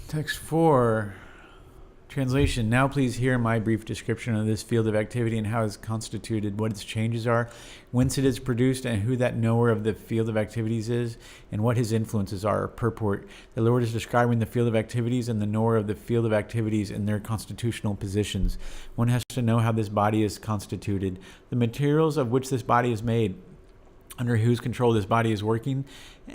Text 4. Translation. Now please hear my brief description of this field of activity and how it is constituted, what its changes are, whence it is produced, and who that knower of the field of activities is, and what his influences are. Purport. The Lord is describing the field of activities and the knower of the field of activities in their constitutional positions. One has to know how this body is constituted, the materials of which this body is made, under whose control this body is working,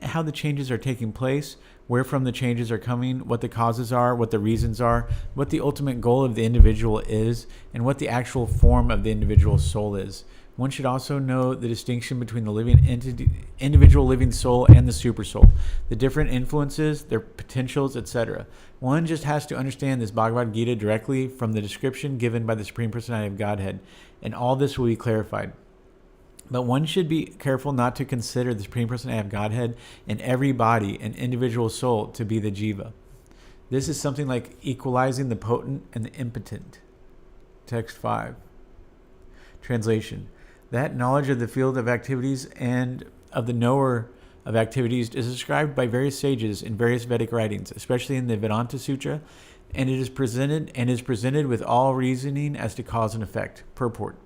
how the changes are taking place, where from the changes are coming, what the causes are, what the reasons are, what the ultimate goal of the individual is, and what the actual form of the individual soul is. One should also know the distinction between the living entity, individual living soul and the supersoul, the different influences, their potentials, etc. One just has to understand this Bhagavad-gita directly from the description given by the Supreme Personality of Godhead, and all this will be clarified. But one should be careful not to consider the Supreme Personality of Godhead in every body and individual soul to be the Jiva. This is something like equalizing the potent and the impotent. Text 5. Translation. That knowledge of the field of activities and of the knower of activities is described by various sages in various Vedic writings, especially in the Vedanta Sutra, and it is presented with all reasoning as to cause and effect. Purport.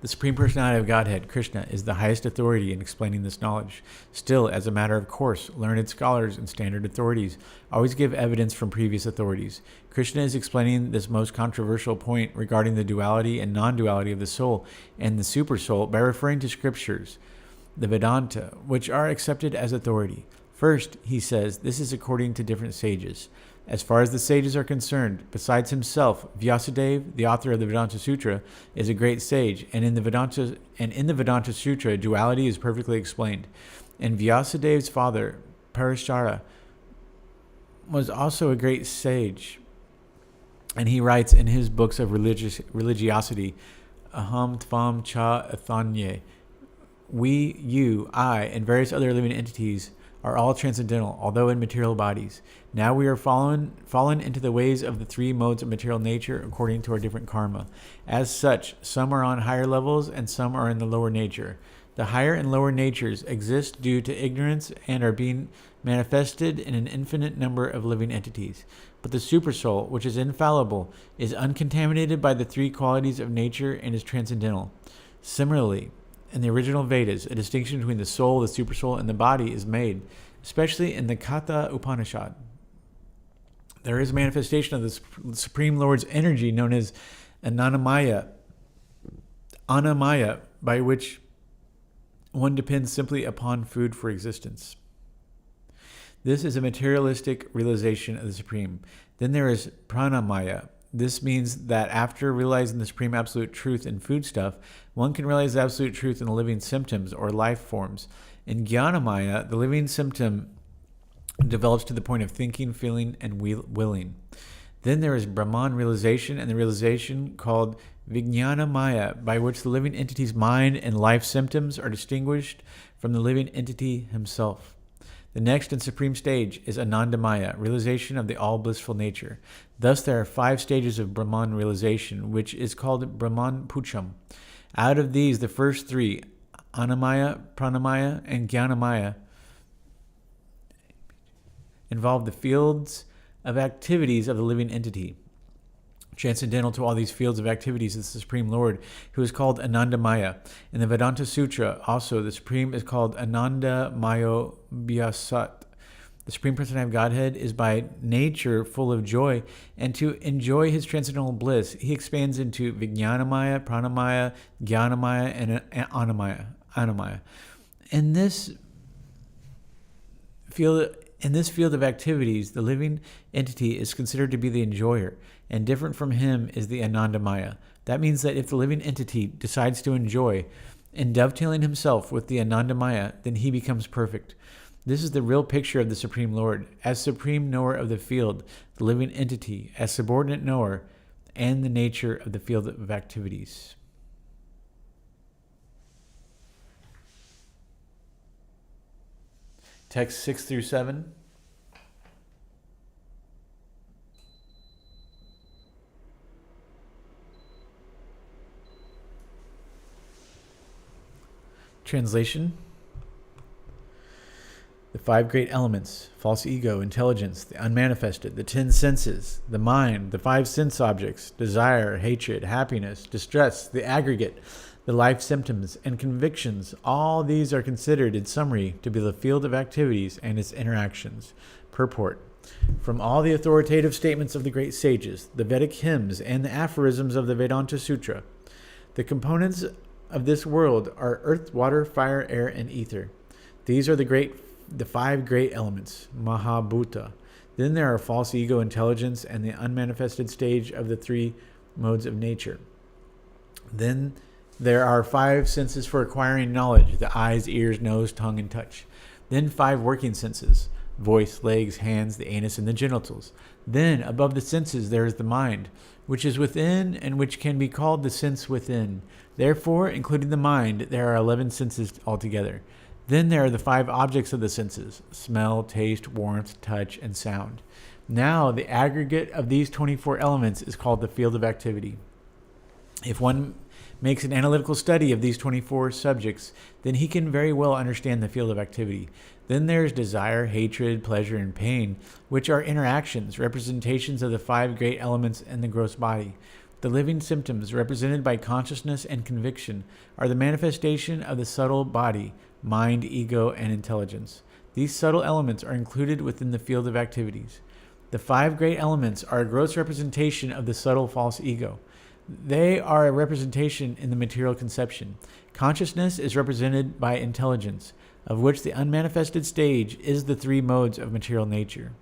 The Supreme Personality of Godhead, Krishna, is the highest authority in explaining this knowledge. Still, as a matter of course, learned scholars and standard authorities always give evidence from previous authorities. Krishna is explaining this most controversial point regarding the duality and non-duality of the soul and the supersoul by referring to scriptures, the Vedanta, which are accepted as authority. First, he says, this is according to different sages. As far as the sages are concerned, besides himself, Vyasadeva, the author of the Vedanta Sutra, is a great sage, and in the Vedanta Sutra, duality is perfectly explained. And Vyasadeva's father, Parashara, was also a great sage, and he writes in his books of religiosity, Aham Tvam Cha Athanye, we, you, I, and various other living entities are all transcendental, although in material bodies. Now we are fallen into the ways of the three modes of material nature according to our different karma. As such, some are on higher levels and some are in the lower nature. The higher and lower natures exist due to ignorance and are being manifested in an infinite number of living entities. But the supersoul, which is infallible, is uncontaminated by the three qualities of nature and is transcendental. Similarly, in the original Vedas, a distinction between the soul, the supersoul, and the body is made, especially in the Katha Upanishad. There is a manifestation of the Supreme Lord's energy known as Anandamaya, by which one depends simply upon food for existence. This is a materialistic realization of the Supreme. Then there is Pranamaya. This means that after realizing the Supreme Absolute Truth in foodstuff, one can realize the Absolute Truth in the living symptoms or life forms. In Jnanamaya, the living symptom develops to the point of thinking, feeling, and willing. Then there is Brahman realization and the realization called Vijnanamaya, by which the living entity's mind and life symptoms are distinguished from the living entity himself. The next and supreme stage is Anandamaya, realization of the all-blissful nature. Thus there are 5 stages of Brahman realization, which is called Brahman Pucham. Out of these, the first 3, Annamaya, Pranamaya, and Jnanamaya, involve the fields of activities of the living entity. Transcendental to all these fields of activities is the Supreme Lord, who is called Anandamaya. In the Vedanta Sutra, also, the Supreme is called Anandamayo Vyasat. The Supreme Personality of Godhead is by nature full of joy, and to enjoy his transcendental bliss, he expands into Vijnanamaya, Pranamaya, Jnanamaya, and Annamaya. In this field of activities, the living entity is considered to be the enjoyer, and different from him is the Anandamaya. That means that if the living entity decides to enjoy, in dovetailing himself with the Anandamaya, then he becomes perfect. This is the real picture of the Supreme Lord, as supreme knower of the field, the living entity, as subordinate knower, and the nature of the field of activities. Text 6 through 7. Translation. The 5 great elements: false ego, intelligence, the unmanifested, the 10 senses, the mind, the 5 sense objects, desire, hatred, happiness, distress, the aggregate, the life symptoms, and convictions. All these are considered, in summary, to be the field of activities and its interactions. Purport. From all the authoritative statements of the great sages, the Vedic hymns, and the aphorisms of the Vedanta Sutra, the components of this world are earth, water, fire, air, and ether. These are the 5 great elements, Mahabhuta. Then there are false ego, intelligence, and the unmanifested stage of the 3 modes of nature. Then there are 5 senses for acquiring knowledge: the eyes, ears, nose, tongue, and touch. Then 5 working senses: voice, legs, hands, the anus, and the genitals. Then, above the senses, there is the mind, which is within and which can be called the sense within. Therefore, including the mind, there are 11 senses altogether. Then there are the 5 objects of the senses: smell, taste, warmth, touch, and sound. Now, the aggregate of these 24 elements is called the field of activity. If one makes an analytical study of these 24 subjects, then he can very well understand the field of activity. Then there's desire, hatred, pleasure, and pain, which are interactions, representations of the 5 great elements in the gross body. The living symptoms, represented by consciousness and conviction, are the manifestation of the subtle body, mind, ego, and intelligence. These subtle elements are included within the field of activities. The 5 great elements are a gross representation of the subtle false ego. They are a representation in the material conception. Consciousness is represented by intelligence, of which the unmanifested stage is the 3 modes of material nature.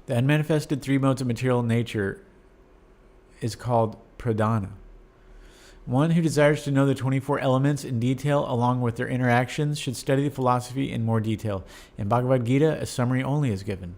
The unmanifested 3 modes of material nature is called pradhana. One who desires to know the 24 elements in detail along with their interactions should study the philosophy in more detail. In Bhagavad-gita, a summary only is given.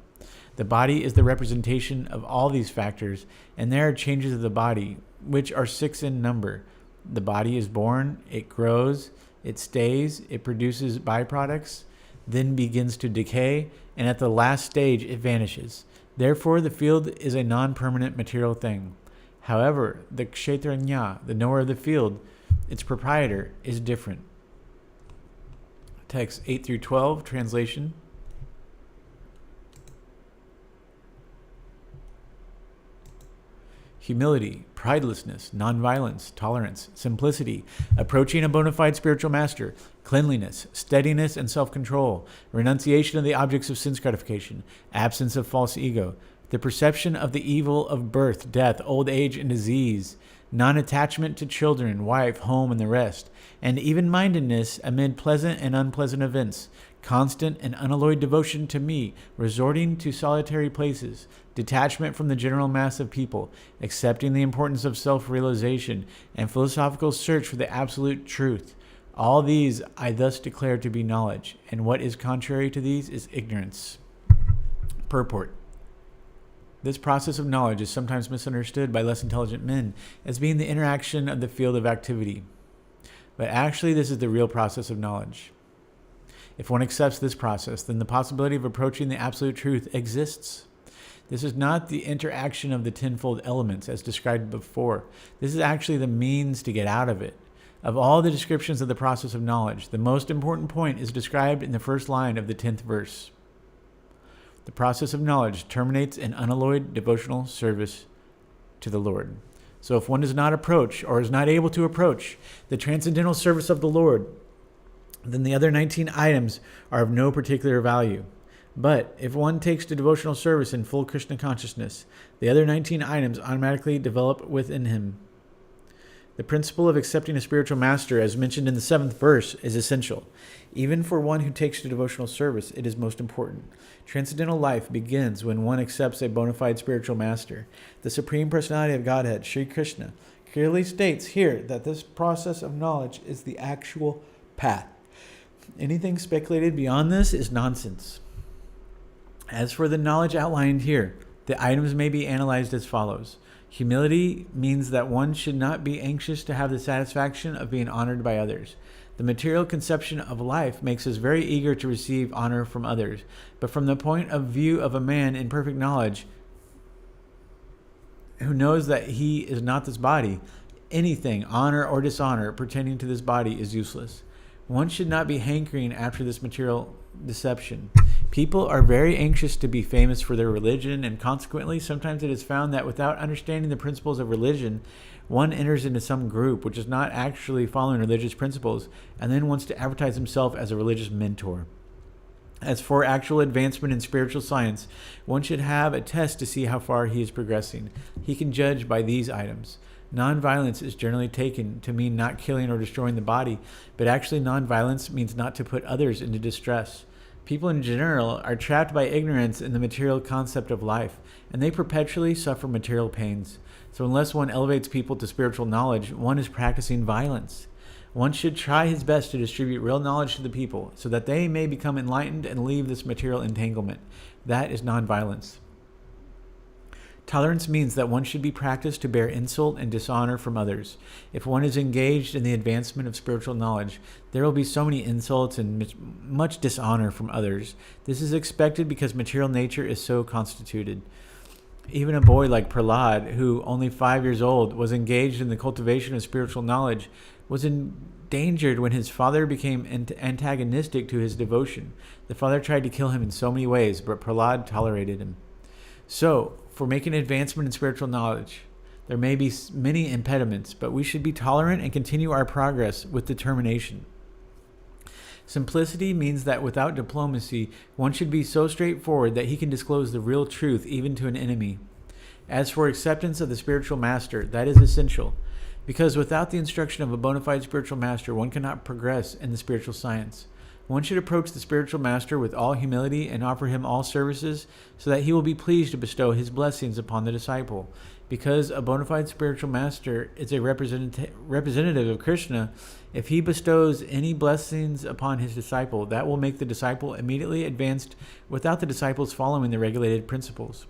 The body is the representation of all these factors, and there are changes of the body, which are 6 in number. The body is born, it grows, it stays, it produces byproducts, then begins to decay, and at the last stage it vanishes. Therefore, the field is a non-permanent material thing. However, the kshetranya, the knower of the field, its proprietor, is different. Text 8 through 12, translation. Humility, pridelessness, nonviolence, tolerance, simplicity, approaching a bona fide spiritual master, cleanliness, steadiness, and self-control, renunciation of the objects of sense gratification, absence of false ego, the perception of the evil of birth, death, old age, and disease, non-attachment to children, wife, home, and the rest, and even-mindedness amid pleasant and unpleasant events, constant and unalloyed devotion to me, resorting to solitary places, detachment from the general mass of people, accepting the importance of self-realization, and philosophical search for the absolute truth. All these I thus declare to be knowledge, and what is contrary to these is ignorance. Purport. This process of knowledge is sometimes misunderstood by less intelligent men as being the interaction of the field of activity. But actually, this is the real process of knowledge. If one accepts this process, then the possibility of approaching the absolute truth exists. This is not the interaction of the tenfold elements as described before. This is actually the means to get out of it. Of all the descriptions of the process of knowledge, the most important point is described in the first line of the 10th verse. The process of knowledge terminates in unalloyed devotional service to the Lord. So if one does not approach or is not able to approach the transcendental service of the Lord, then the other 19 items are of no particular value. But if one takes to devotional service in full Krishna consciousness, the other 19 items automatically develop within him. The principle of accepting a spiritual master, as mentioned in the 7th verse, is essential. Even for one who takes to devotional service, it is most important. Transcendental life begins when one accepts a bona fide spiritual master. The Supreme Personality of Godhead, Sri Krishna, clearly states here that this process of knowledge is the actual path. Anything speculated beyond this is nonsense. As for the knowledge outlined here, the items may be analyzed as follows. Humility means that one should not be anxious to have the satisfaction of being honored by others. The material conception of life makes us very eager to receive honor from others, but from the point of view of a man in perfect knowledge who knows that he is not this body, anything, honor or dishonor, pertaining to this body is useless. One should not be hankering after this material deception. People are very anxious to be famous for their religion, and consequently, sometimes it is found that without understanding the principles of religion, one enters into some group which is not actually following religious principles, and then wants to advertise himself as a religious mentor. As for actual advancement in spiritual science, one should have a test to see how far he is progressing. He can judge by these items. Nonviolence is generally taken to mean not killing or destroying the body, but actually nonviolence means not to put others into distress. People in general are trapped by ignorance in the material concept of life, and they perpetually suffer material pains. So unless one elevates people to spiritual knowledge, one is practicing violence. One should try his best to distribute real knowledge to the people so that they may become enlightened and leave this material entanglement. That is nonviolence. Tolerance means that one should be practiced to bear insult and dishonor from others. If one is engaged in the advancement of spiritual knowledge, there will be so many insults and much dishonor from others. This is expected because material nature is so constituted. Even a boy like Prahlad, who only 5 years old was engaged in the cultivation of spiritual knowledge, was endangered when his father became antagonistic to his devotion. The father tried to kill him in so many ways, but Prahlad tolerated him. So, for making advancement in spiritual knowledge, there may be many impediments, but we should be tolerant and continue our progress with determination. Simplicity means that without diplomacy, one should be so straightforward that he can disclose the real truth even to an enemy. As for acceptance of the spiritual master, that is essential, because without the instruction of a bona fide spiritual master, one cannot progress in the spiritual science. One should approach the spiritual master with all humility and offer him all services so that he will be pleased to bestow his blessings upon the disciple. Because a bona fide spiritual master is a representative of Krishna, if he bestows any blessings upon his disciple, that will make the disciple immediately advanced without the disciples following the regulated principles.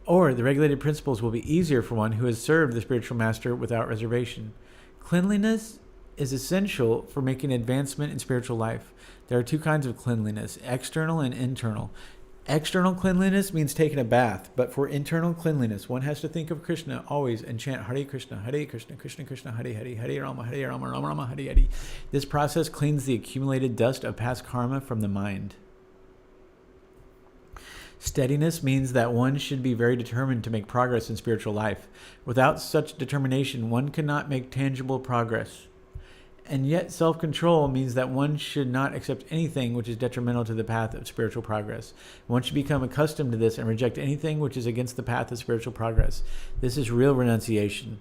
Or the regulated principles will be easier for one who has served the spiritual master without reservation. Cleanliness is essential for making advancement in spiritual life. There are two kinds of cleanliness, external and internal. External cleanliness means taking a bath, but for internal cleanliness, one has to think of Krishna always and chant Hare Krishna, Krishna Krishna, Hare Hare, Hare Rama, Rama Rama, Hare Hare. This process cleans the accumulated dust of past karma from the mind. Steadiness means that one should be very determined to make progress in spiritual life. Without such determination, one cannot make tangible progress. And yet self-control means that one should not accept anything which is detrimental to the path of spiritual progress. One should become accustomed to this and reject anything which is against the path of spiritual progress. This is real renunciation.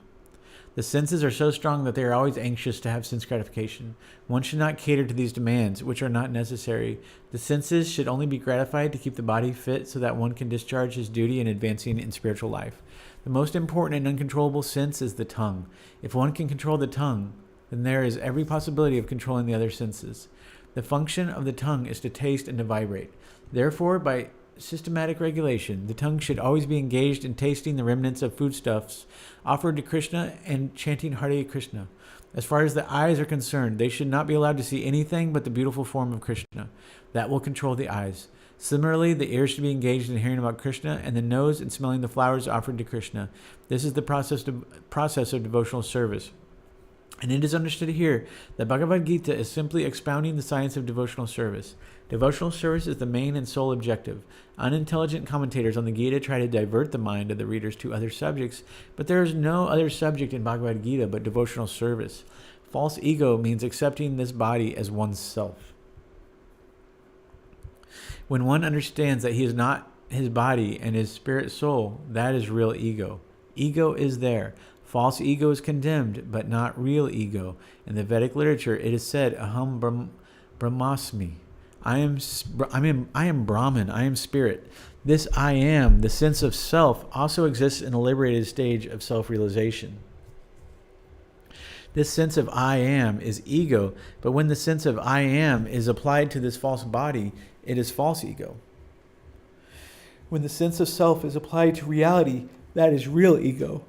The senses are so strong that they are always anxious to have sense gratification. One should not cater to these demands, which are not necessary. The senses should only be gratified to keep the body fit so that one can discharge his duty in advancing in spiritual life. The most important and uncontrollable sense is the tongue. If one can control the tongue, then there is every possibility of controlling the other senses. The function of the tongue is to taste and to vibrate. Therefore, by systematic regulation, the tongue should always be engaged in tasting the remnants of foodstuffs offered to Krishna and chanting Hare Krishna. As far as the eyes are concerned, they should not be allowed to see anything but the beautiful form of Krishna. That will control the eyes. Similarly, the ears should be engaged in hearing about Krishna, and the nose in smelling the flowers offered to Krishna. This is the process of devotional service. And it is understood here that Bhagavad-gita is simply expounding the science of devotional service. Devotional service is the main and sole objective. Unintelligent commentators on the Gita try to divert the mind of the readers to other subjects, but there is no other subject in Bhagavad-gita but devotional service. False ego means accepting this body as one's self. When one understands that he is not his body and his spirit soul, that is real ego. Ego is there. False ego is condemned, but not real ego. In the Vedic literature, it is said, Aham Brahmasmi. I am Brahman. I am spirit. This I am, the sense of self, also exists in a liberated stage of self-realization. This sense of I am is ego, but when the sense of I am is applied to this false body, it is false ego. When the sense of self is applied to reality, that is real ego.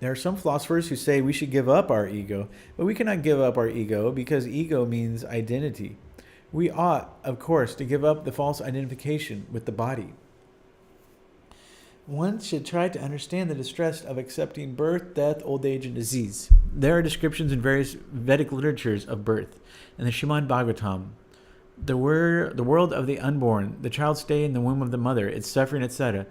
There are some philosophers who say we should give up our ego, but we cannot give up our ego because ego means identity. We ought, of course, to give up the false identification with the body. one should try to understand the distress of accepting birth, death, old age, and disease. There are descriptions in various Vedic literatures of birth. In the Srimad Bhagavatam, the world of the unborn, the child's stay in the womb of the mother, its suffering, etc.,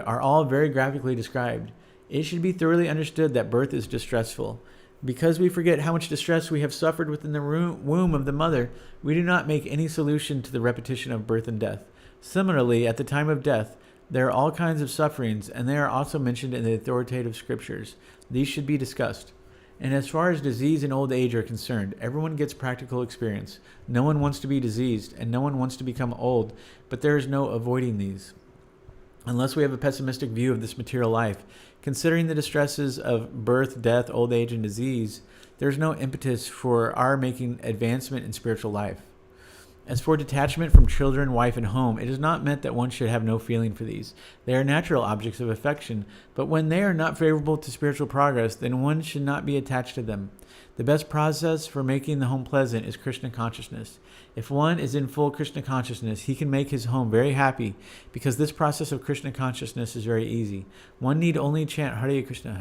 are all very graphically described. It should be thoroughly understood that birth is distressful. Because we forget how much distress we have suffered within the womb of the mother, we do not make any solution to the repetition of birth and death. Similarly, at the time of death, there are all kinds of sufferings, and they are also mentioned in the authoritative scriptures. These should be discussed. And as far as disease and old age are concerned, everyone gets practical experience. No one wants to be diseased, and no one wants to become old, but there is no avoiding these. Unless we have a pessimistic view of this material life, considering the distresses of birth, death, old age, and disease, there is no impetus for our making advancement in spiritual life. As for detachment from children, wife, and home, it is not meant that one should have no feeling for these. They are natural objects of affection, but when they are not favorable to spiritual progress, then one should not be attached to them. The best process for making the home pleasant is Krishna consciousness. If one is in full Krishna consciousness, he can make his home very happy, because this process of Krishna consciousness is very easy. One need only chant Hare Krishna,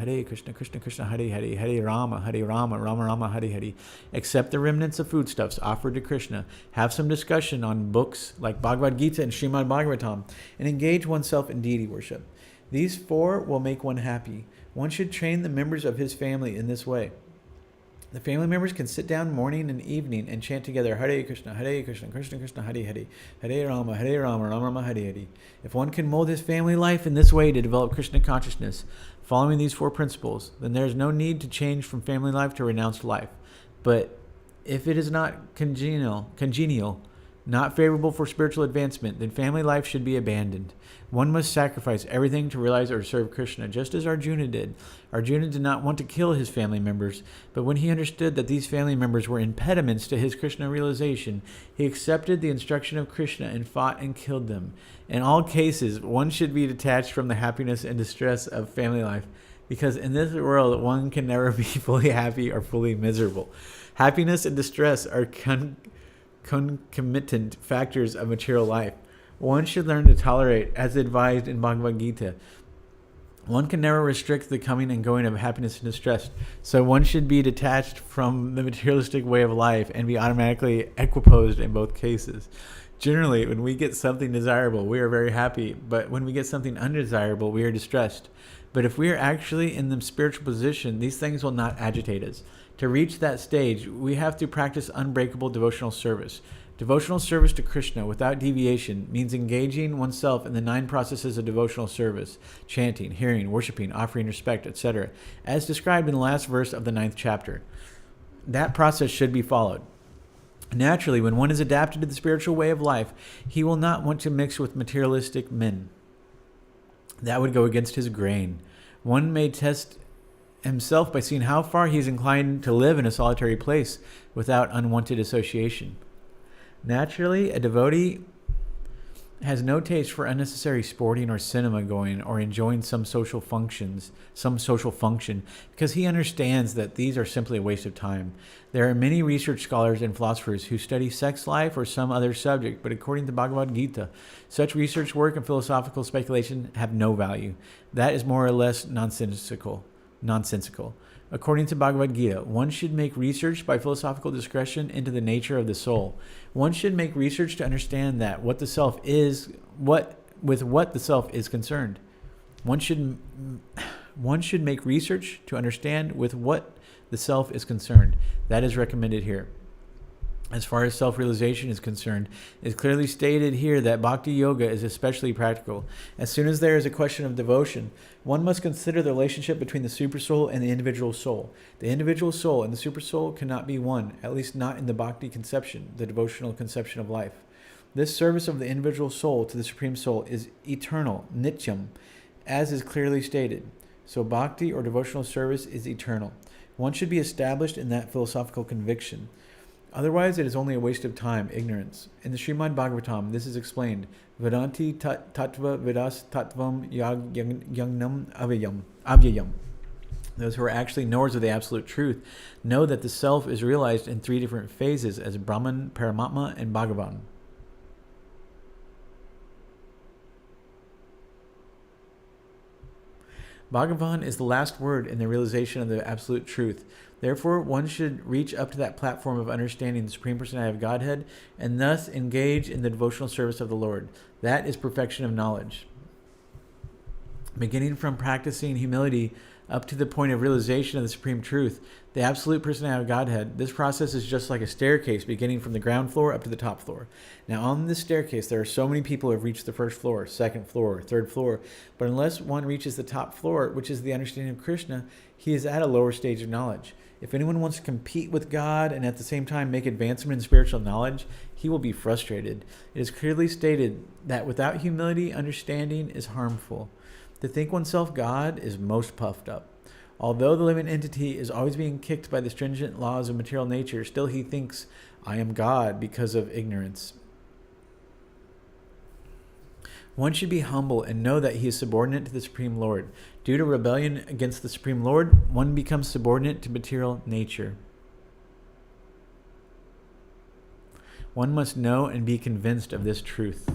Krishna Krishna, Hare Hare, Hare Rama, Rama Rama, Hare Hare. Accept the remnants of foodstuffs offered to Krishna. Have some discussion on books like bhagavad-gita and Srimad Bhagavatam, and engage oneself in deity worship. These four will make one happy. One should train the members of his family in this way. The family members can sit down morning and evening and chant together Hare Krishna, Krishna Krishna, Hare Hare, Hare Rama, Rama Rama, Hare Hare. If one can mold his family life in this way to develop Krishna consciousness, following these four principles, then there is no need to change from family life to renounced life. But if it is not congenial, not favorable for spiritual advancement, then family life should be abandoned. One must sacrifice everything to realize or serve Krishna, just as Arjuna did. Arjuna did not want to kill his family members, but when he understood that these family members were impediments to his Krishna realization, he accepted the instruction of Krishna and fought and killed them. In all cases, one should be detached from the happiness and distress of family life, because in this world, one can never be fully happy or fully miserable. Happiness and distress are concomitant factors of material life. One should learn to tolerate, as advised in Bhagavad-gita. One can never restrict the coming and going of happiness and distress, so one should be detached from the materialistic way of life and be automatically equiposed in both cases. Generally, when we get something desirable, we are very happy, but when we get something undesirable, we are distressed. But if we are actually in the spiritual position, these things will not agitate us. To reach that stage, we have to practice unbreakable devotional service. Devotional service to Krishna without deviation means engaging oneself in the 9 processes of devotional service: chanting, hearing, worshiping, offering respect, etc., as described in the last verse of the 9th chapter. That process should be followed. Naturally, when one is adapted to the spiritual way of life, he will not want to mix with materialistic men. That would go against his grain. One may test himself by seeing how far he is inclined to live in a solitary place without unwanted association. Naturally, a devotee has no taste for unnecessary sporting or cinema going or enjoying some social function, because he understands that these are simply a waste of time. There are many research scholars and philosophers who study sex life or some other subject, but according to Bhagavad-gita, such research work and philosophical speculation have no value. That is more or less nonsensical. According to Bhagavad-gita, one should make research by philosophical discretion into the nature of the soul. One should make research to understand that what the self is, what the self is concerned. One should make research to understand with what the self is concerned. That is recommended here. As far as self-realization is concerned, it is clearly stated here that bhakti yoga is especially practical. As soon as there is a question of devotion, one must consider the relationship between the supersoul and the individual soul. The individual soul and the supersoul cannot be one, at least not in the bhakti conception, the devotional conception of life. This service of the individual soul to the Supreme Soul is eternal, nityam, as is clearly stated. So bhakti or devotional service is eternal. One should be established in that philosophical conviction. Otherwise, it is only a waste of time, ignorance. In the Srimad Bhagavatam, this is explained. Vedanti tattva vidas tattvam yagnam avyayam. Those who are actually knowers of the absolute truth know that the self is realized in 3 different phases as Brahman, Paramatma, and Bhagavan. Bhagavan is the last word in the realization of the absolute truth. Therefore, one should reach up to that platform of understanding the Supreme Personality of Godhead and thus engage in the devotional service of the Lord. That is perfection of knowledge. Beginning from practicing humility up to the point of realization of the Supreme Truth, the Absolute Personality of Godhead, this process is just like a staircase beginning from the ground floor up to the top floor. Now, on this staircase, there are so many people who have reached the first floor, second floor, third floor, but unless one reaches the top floor, which is the understanding of Krishna, he is at a lower stage of knowledge. If anyone wants to compete with God and at the same time make advancement in spiritual knowledge, he will be frustrated. It is clearly stated that without humility, understanding is harmful. To think oneself God is most puffed up. Although the living entity is always being kicked by the stringent laws of material nature, still he thinks, I am God, because of ignorance. One should be humble and know that he is subordinate to the Supreme Lord. Due to rebellion against the Supreme Lord, one becomes subordinate to material nature. One must know and be convinced of this truth.